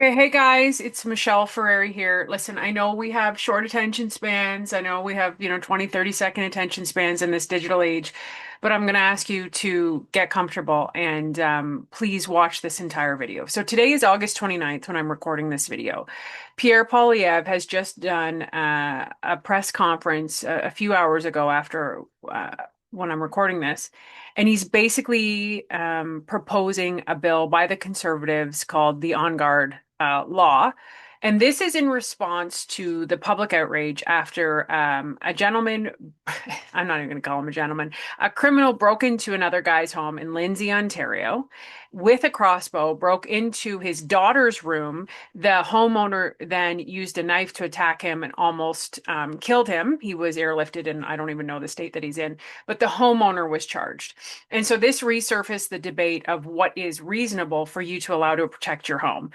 Okay, hey guys, it's Michelle Ferreri here. Listen, I know we have short attention spans. I know we have, 20, 30-second attention spans in this digital age, but I'm going to ask you to get comfortable and please watch this entire video. So today is August 29th when I'm recording this video. Pierre Poilievre has just done a press conference a few hours ago after when I'm recording this. And he's basically proposing a bill by the conservatives called the On Guard law. And this is in response to the public outrage after a gentleman, I'm not even going to call him a gentleman, a criminal broke into another guy's home in Lindsay, Ontario, with a crossbow, broke into his daughter's room. The homeowner then used a knife to attack him and almost killed him. He was airlifted, and I don't even know the state that he's in, but the homeowner was charged. And so this resurfaced the debate of what is reasonable for you to allow to protect your home.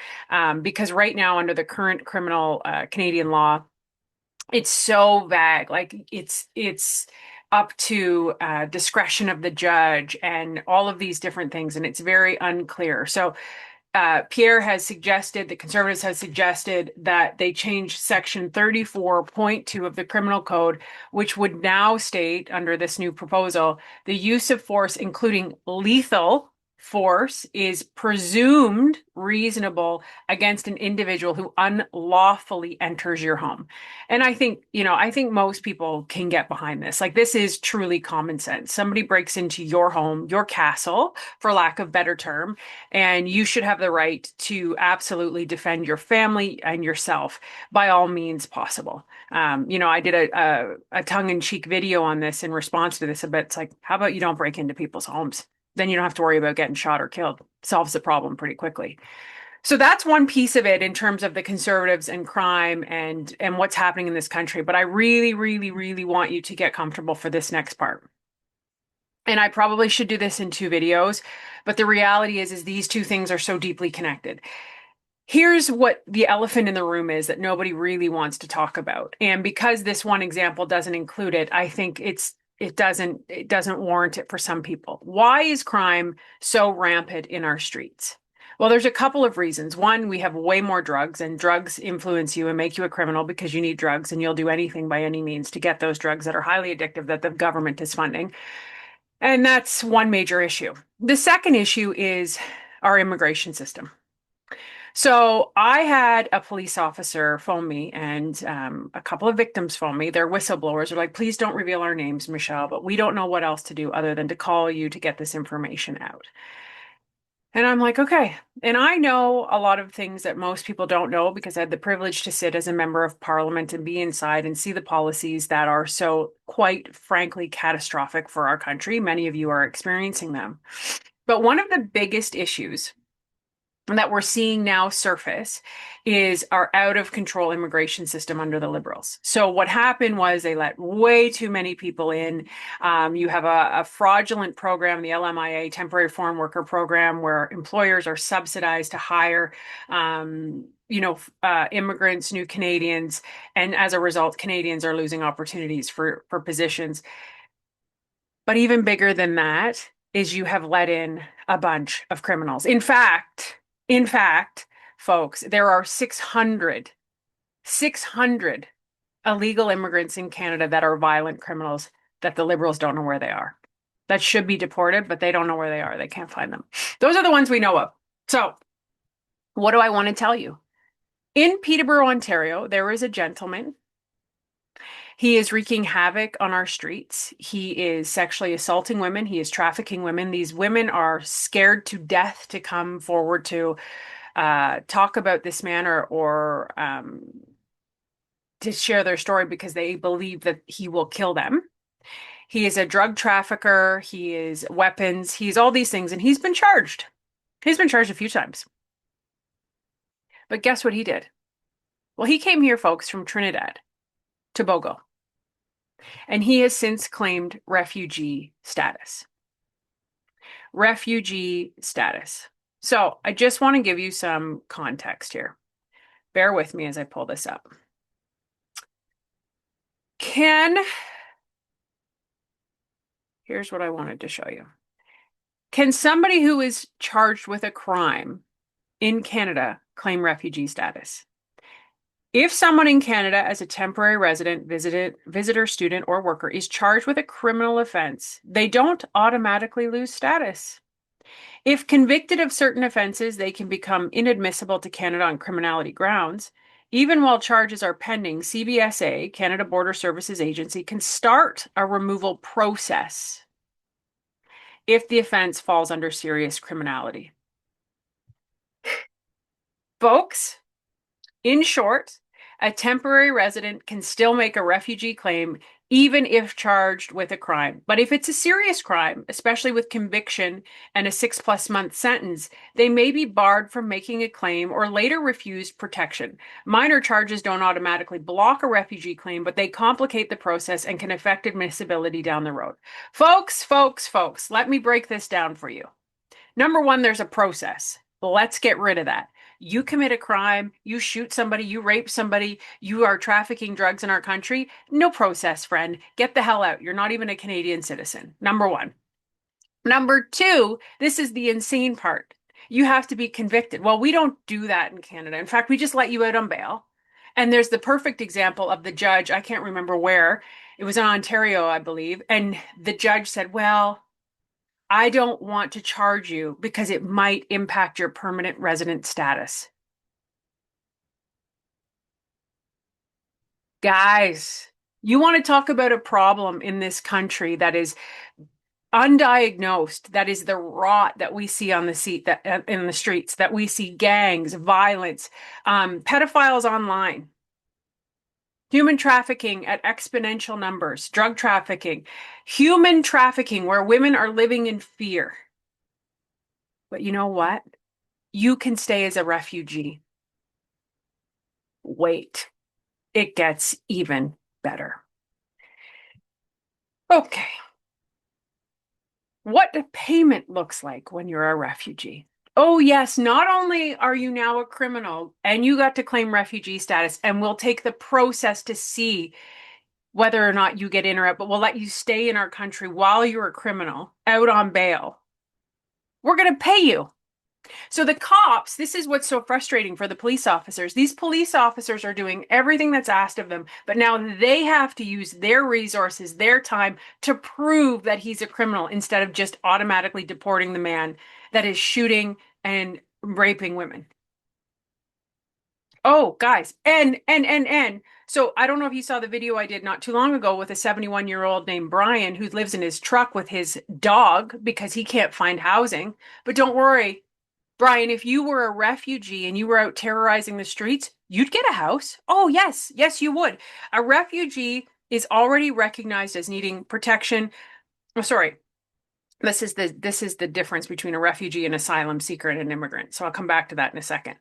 Because right now, under the current criminal Canadian law, it's so vague. Like it's up to discretion of the judge and all of these different things, and it's very unclear. So Pierre has suggested, the Conservatives have suggested that they change Section 34.2 of the Criminal Code, which would now state, under this new proposal, the use of force, including lethal force, is presumed reasonable against an individual who unlawfully enters your home. And I think most people can get behind this. Like, this is truly common sense. Somebody breaks into your home, your castle, for lack of better term, and you should have the right to absolutely defend your family and yourself by all means possible. I did a tongue-in-cheek video on this in response to this, but it's like, how about you don't break into people's homes? Then you don't have to worry about getting shot or killed. Solves the problem pretty quickly. So that's one piece of it in terms of the conservatives and crime and what's happening in this country. But I really, really, really want you to get comfortable for this next part. And I probably should do this in two videos, but the reality is these two things are so deeply connected. Here's what the elephant in the room is that nobody really wants to talk about. And because this one example doesn't include it, I think it doesn't warrant it for some people. Why is crime so rampant in our streets? Well, there's a couple of reasons. One, we have way more drugs, and drugs influence you and make you a criminal because you need drugs, and you'll do anything by any means to get those drugs that are highly addictive that the government is funding. And that's one major issue. The second issue is our immigration system. So I had a police officer phone me and a couple of victims phone me. They're whistleblowers. They're like, please don't reveal our names, Michelle, but we don't know what else to do other than to call you to get this information out. And I'm like, okay. And I know a lot of things that most people don't know because I had the privilege to sit as a member of parliament and be inside and see the policies that are so, quite frankly, catastrophic for our country. Many of you are experiencing them. But one of the biggest issues that we're seeing now surface is our out of control immigration system under the Liberals. So what happened was they let way too many people in. You have a fraudulent program, the LMIA, Temporary Foreign Worker Program, where employers are subsidized to hire immigrants, new Canadians, and as a result, Canadians are losing opportunities for positions. But even bigger than that is you have let in a bunch of criminals. In fact, folks, there are 600 illegal immigrants in Canada that are violent criminals that the Liberals don't know where they are. That should be deported, but they don't know where they are. They can't find them. Those are the ones we know of. So, what do I want to tell you? In Peterborough, Ontario, there is a gentleman. He is wreaking havoc on our streets. He is sexually assaulting women. He is trafficking women. These women are scared to death to come forward to talk about this man or to share their story because they believe that he will kill them. He is a drug trafficker. He is weapons. He's all these things, and he's been charged. He's been charged a few times. But guess what he did? Well, he came here, folks, from Trinidad, Tobago, and he has since claimed refugee status. Refugee status. So I just want to give you some context here. Bear with me as I pull this up. Here's what I wanted to show you. Can somebody who is charged with a crime in Canada claim refugee status? If someone in Canada as a temporary resident, visitor, student, or worker is charged with a criminal offense, they don't automatically lose status. If convicted of certain offenses, they can become inadmissible to Canada on criminality grounds. Even while charges are pending, CBSA, Canada Border Services Agency, can start a removal process if the offense falls under serious criminality. Folks, in short, a temporary resident can still make a refugee claim even if charged with a crime. But if it's a serious crime, especially with conviction and a 6+ month sentence, they may be barred from making a claim or later refused protection. Minor charges don't automatically block a refugee claim, but they complicate the process and can affect admissibility down the road. Folks, let me break this down for you. Number one, there's a process. Let's get rid of that. You commit a crime, you shoot somebody, you rape somebody, you are trafficking drugs in our country. No process, friend. Get the hell out. You're not even a Canadian citizen. Number one. Number two, this is the insane part. You have to be convicted. Well, we don't do that in Canada. In fact, we just let you out on bail. And there's the perfect example of the judge. I can't remember where. It was in Ontario, I believe. And the judge said, well, I don't want to charge you because it might impact your permanent resident status. Guys, you want to talk about a problem in this country that is undiagnosed, that is the rot that we see on the seat that in the streets, that we see gangs, violence, pedophiles online, human trafficking at exponential numbers, drug trafficking, human trafficking where women are living in fear. But you know what? You can stay as a refugee. Wait, it gets even better. Okay, what the payment looks like when you're a refugee. Oh, yes, not only are you now a criminal and you got to claim refugee status, and we'll take the process to see whether or not you get in or out, but we'll let you stay in our country while you're a criminal out on bail. We're going to pay you. So the cops, this is what's so frustrating for the police officers. These police officers are doing everything that's asked of them, but now they have to use their resources, their time to prove that he's a criminal instead of just automatically deporting the man that is shooting and raping women. Oh, guys, and. So I don't know if you saw the video I did not too long ago with a 71-year-old named Brian who lives in his truck with his dog because he can't find housing. But don't worry, Brian, if you were a refugee and you were out terrorizing the streets, you'd get a house. Oh, yes. Yes, you would. A refugee is already recognized as needing protection. Oh, sorry. This is the difference between a refugee, an asylum seeker, and an immigrant. So I'll come back to that in a second.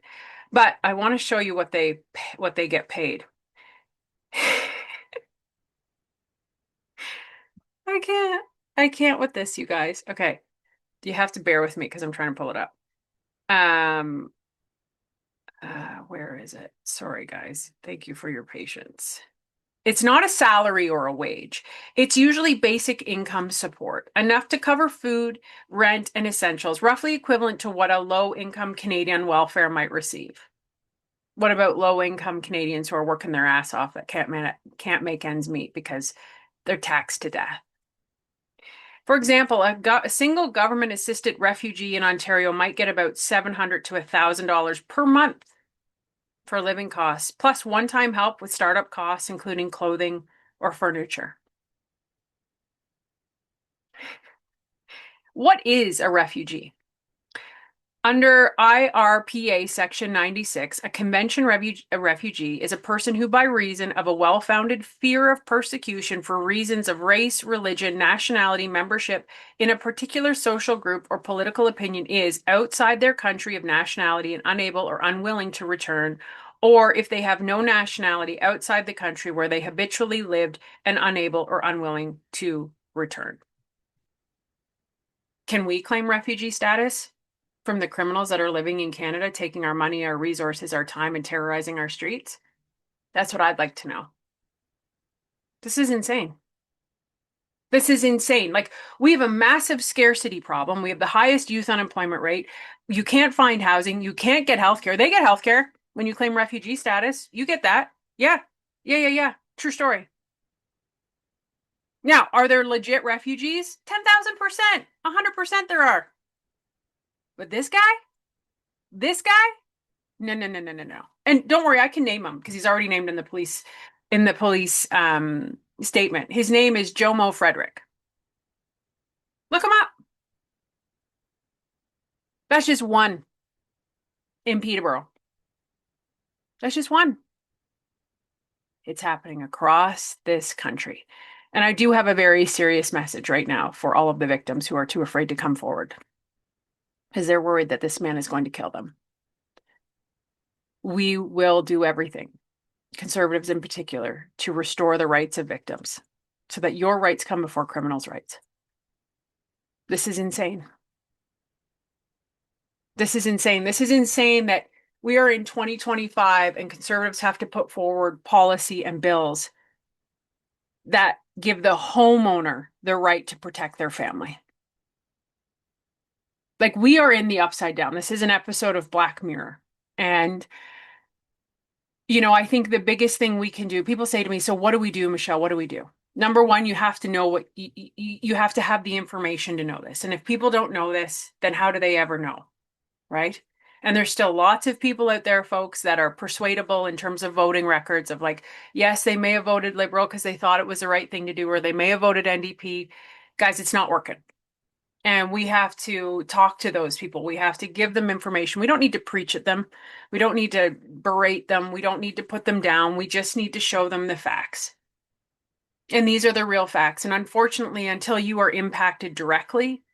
But I want to show you what they get paid. I can't. I can't with this, you guys. Okay. You have to bear with me because I'm trying to pull it up. Um, where is it? Sorry, guys. Thank you for your patience. It's not a salary or a wage. It's usually basic income support, enough to cover food, rent, and essentials, roughly equivalent to what a low-income Canadian welfare might receive. What about low-income Canadians who are working their ass off that can't make ends meet because they're taxed to death? For example, a single government-assisted refugee in Ontario might get about $700 to $1,000 per month for living costs, plus one-time help with startup costs, including clothing or furniture. What is a refugee? Under IRPA Section 96, a convention refugee is a person who, by reason of a well-founded fear of persecution for reasons of race, religion, nationality, membership in a particular social group or political opinion, is outside their country of nationality and unable or unwilling to return, or if they have no nationality outside the country where they habitually lived and unable or unwilling to return. Can we claim refugee status from the criminals that are living in Canada, taking our money, our resources, our time, and terrorizing our streets? That's what I'd like to know. This is insane. This is insane. Like, we have a massive scarcity problem. We have the highest youth unemployment rate. You can't find housing. You can't get healthcare. They get healthcare when you claim refugee status. You get that. Yeah. Yeah, yeah, yeah. True story. Now, are there legit refugees? 10,000%. 100% there are. But this guy? No, no, no, no, no, no. And don't worry, I can name him because he's already named in the police statement. His name is Jomo Frederick. Look him up. That's just one in Peterborough. That's just one. It's happening across this country. And I do have a very serious message right now for all of the victims who are too afraid to come forward because they're worried that this man is going to kill them. We will do everything, conservatives in particular, to restore the rights of victims so that your rights come before criminals' rights. This is insane. This is insane. This is insane that we are in 2025 and conservatives have to put forward policy and bills that give the homeowner the right to protect their family. Like, we are in the upside down. This is an episode of Black Mirror. And, I think the biggest thing we can do, people say to me, so what do we do, Michelle? What do we do? Number one, you have to know you have to have the information to know this. And if people don't know this, then how do they ever know? Right? And there's still lots of people out there, folks, that are persuadable in terms of voting records of like, yes, they may have voted Liberal because they thought it was the right thing to do, or they may have voted NDP. Guys, it's not working. And we have to talk to those people. We have to give them information. We don't need to preach at them. We don't need to berate them. We don't need to put them down. We just need to show them the facts. And these are the real facts. And unfortunately, until you are impacted directly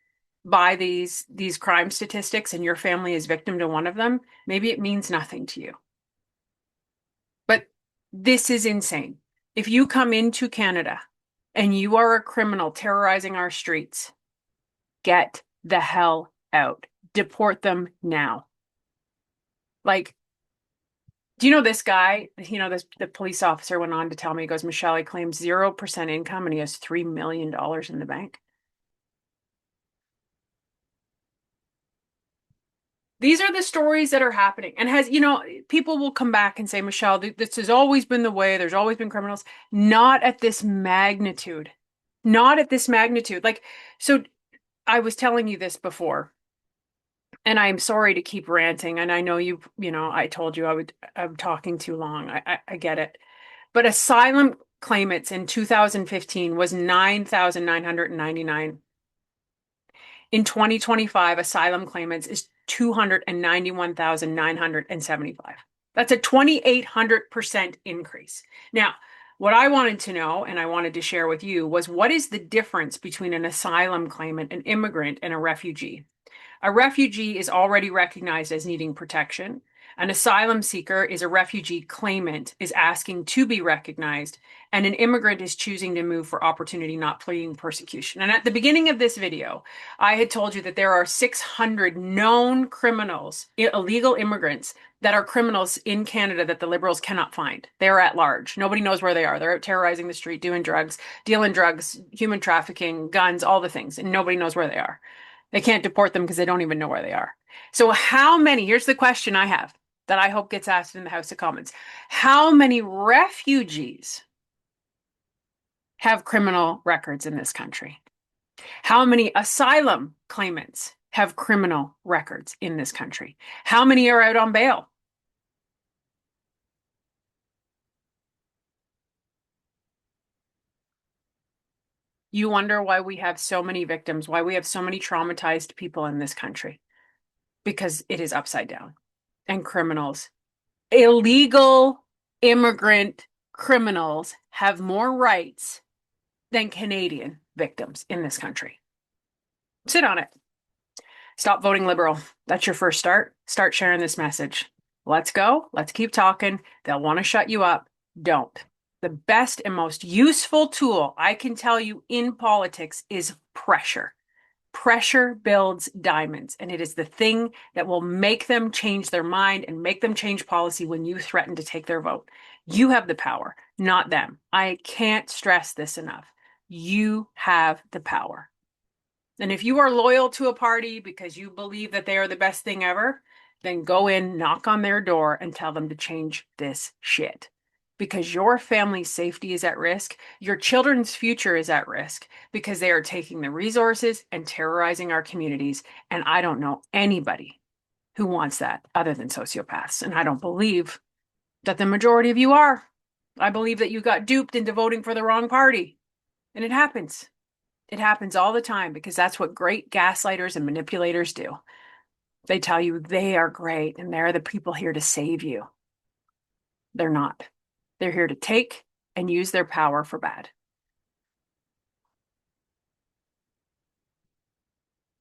by these crime statistics and your family is victim to one of them, maybe it means nothing to you. But this is insane. If you come into Canada and you are a criminal terrorizing our streets, get the hell out. Deport them now. Like, do you know this guy? The police officer went on to tell me, he goes, Michelle, he claims 0% income and he has $3 million in the bank. These are the stories that are happening. And people will come back and say, Michelle, this has always been the way. There's always been criminals. Not at this magnitude. Not at this magnitude. Like, so I was telling you this before, and I'm sorry to keep ranting. And I know I told you I'm talking too long. I get it. But asylum claimants in 2015 was 9,999. In 2025, asylum claimants is 291,975. That's a 2,800% increase. Now, what I wanted to know and I wanted to share with you was, what is the difference between an asylum claimant, an immigrant, and a refugee? A refugee is already recognized as needing protection. An asylum seeker is a refugee claimant, is asking to be recognized, and an immigrant is choosing to move for opportunity, not fleeing persecution. And at the beginning of this video, I had told you that there are 600 known criminals, illegal immigrants that are criminals in Canada that the Liberals cannot find. They're at large. Nobody knows where they are. They're out terrorizing the street, doing drugs, dealing drugs, human trafficking, guns, all the things, and nobody knows where they are. They can't deport them because they don't even know where they are. So here's the question I have that I hope gets asked in the House of Commons. How many refugees have criminal records in this country? How many asylum claimants have criminal records in this country? How many are out on bail? You wonder why we have so many victims, why we have so many traumatized people in this country. Because it is upside down. And criminals, illegal immigrant criminals, have more rights than Canadian victims in this country. Sit on it. Stop voting Liberal. That's your first start. Start sharing this message. Let's go. Let's keep talking. They'll want to shut you up. Don't. The best and most useful tool I can tell you in politics is pressure. Pressure builds diamonds, and it is the thing that will make them change their mind and make them change policy when you threaten to take their vote. You have the power, not them. I can't stress this enough. You have the power. And if you are loyal to a party because you believe that they are the best thing ever, then go in, knock on their door, and tell them to change this shit. Because your family's safety is at risk, your children's future is at risk because they are taking the resources and terrorizing our communities. And I don't know anybody who wants that other than sociopaths. And I don't believe that the majority of you are. I believe that you got duped into voting for the wrong party. And it happens. It happens all the time because that's what great gaslighters and manipulators do. They tell you they are great and they're the people here to save you. They're not. They're here to take and use their power for bad.